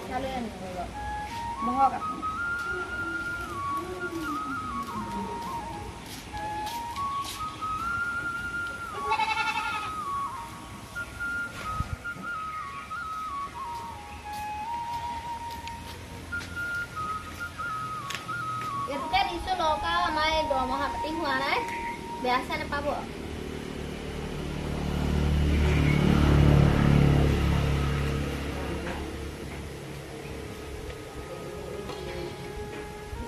পইচা লৈ আনিব বহক আপুনি এইটোকে দিছোঁ লওক আৰু আমাৰ এই দৰমহা পাতি হোৱা নাই বেয়া চেয়া নাপাব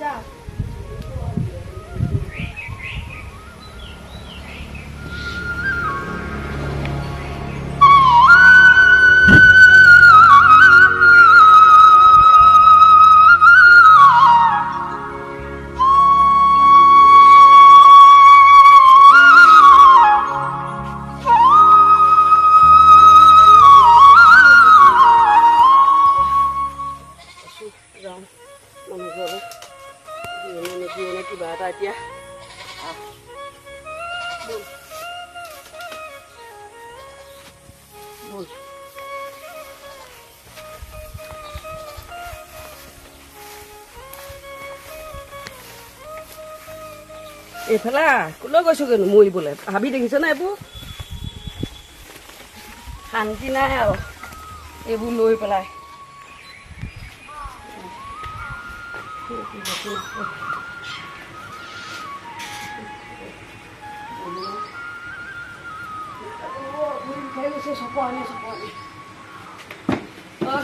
যাওক এইফালে ক'লৈ গৈছো কেনো মৰিবলৈ ভাবি দেখিছে না এইবোৰ শান্তি নাই আৰু এইবোৰ লৈ পেলাই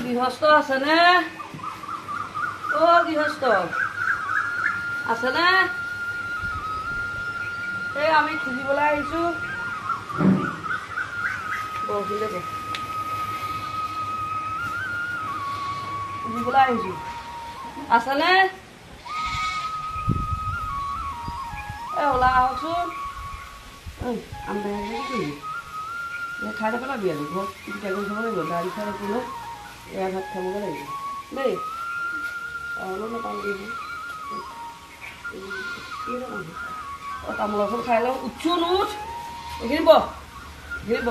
গৃহস্থ আছেনে গৃহস্থ আছেনে এই আমি খুলিবলৈ আহিছোঁ খুলিবলৈ আহিছোঁ আছেনে এই ওলাই আহকচোন আমি খাই পেলাবি আৰু ঘৰত পিঠা কৰি খাব লাগিব দালি খাই কোনো এয়া ভাত খাবগৈ লাগিব দেই অলপ নাপাম তামোল এখন খাই লওঁ উঠছো নুঠ এইখিনি ব এইখিনি ব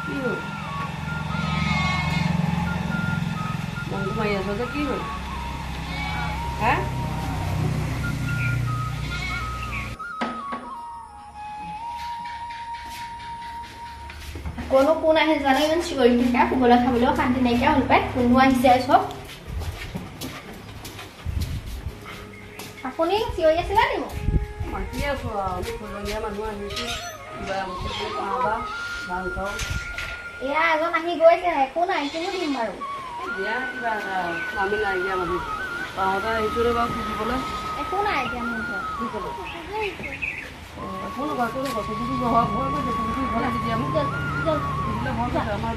কি হ'ল মনটো মাৰি আছ যে কি হ'ল হা কোনো কোন আহে জানো ইমান চিঞৰি থকা শুবলৈ খাবলৈও শান্তি নাইকিয়া হ'ল পাই কোনো আহিছে চব আপুনি চিঞৰি আছিলে নি মোক মাতি আছো আৰু খোজনীয়া মানুহ আহিছো কিবা পাবা ভাল খাওঁ এয়া এজন আহি গৈছে একো নাই কিনো দিম বাৰু দিয়া কিবা আমি নাইকিয়া মানুহ পাওঁতে আহিছোঁ ৰে বাৰু খুজিবলৈ একো নাই এতিয়া মোৰ ঘৰত একো নকয় একো নকয় চকুটো জহা ভয় গৈছে চকুটো ইফালে তেতিয়া মোক দিলে ভয় গৈছে আমাৰ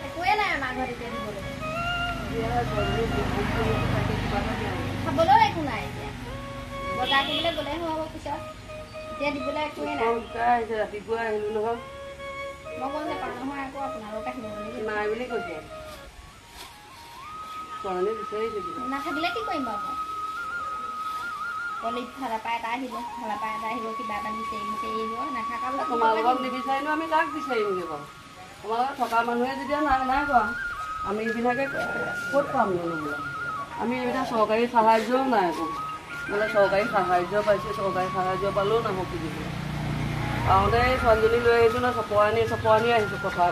একোৱে নাই আমাৰ ঘৰত এতিয়া দিবলৈ খাবলৈও একো নাই এতিয়া বজাৰ কৰিবলৈ গ'লে হ'ব পিছত এতিয়া দিবলৈ একোৱে নাই ৰাতিপুৱা আহিলোঁ নহয় মই গ'ল নাপাওঁ নহয় আকৌ আপোনালোকে আহিব বুলি নাই বুলি কৈছে ছোৱালী বিচাৰিছে নাথাকিলে কি কৰিম বাৰু মই ভালা পাই এটা আহিব ভালা পাই এটা আহিব কিবা এটা বিচাৰি আহিব নাথাকা তোমালোকক নিবিচাৰিনো আমি কাক বিচাৰিমগৈ বাৰু তোমালোকে থকা মানুহে যেতিয়া নাই কোৱা আমি এইবিলাকে ক'ত পাম বোলে আমি এইবিলাক চৰকাৰী সাহাৰ্যও নাই একো বোলে চৰকাৰী সাহাৰ্য পাইছে চৰকাৰী সাহাৰ্য পালেও নাহক খুজিবলৈ পাওঁতে ছোৱালীজনী লৈ আহিছোঁ ন চপৰানি আহিছোঁ কথা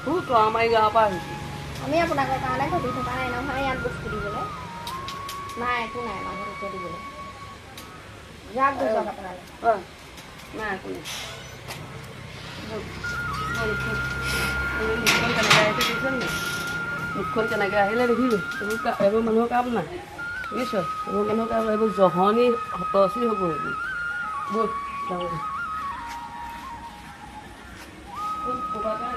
বহুত তৰা মাৰি গাঁৱৰ পৰা আহিছোঁ আমি আপোনালোকৰ কাৰণে ঘটি থকা নাই নহয় ইয়াত বস্তু দিবলৈ নাই একো নাই আমাৰ ঘৰত দিবলৈ যাওক যাওক আপোনালোকে নাই একো নাই মুখখন কেনেকৈ আহিছে দেখিছে নে মুখখন কেনেকৈ আহিলে দেখিবি এইবোৰ মানুহৰ কাম নাই বুজিছ এইবোৰ মানুহৰ কাম এইবোৰ জহনি হতচি হ'ব এইবোৰ বহুত দোকানত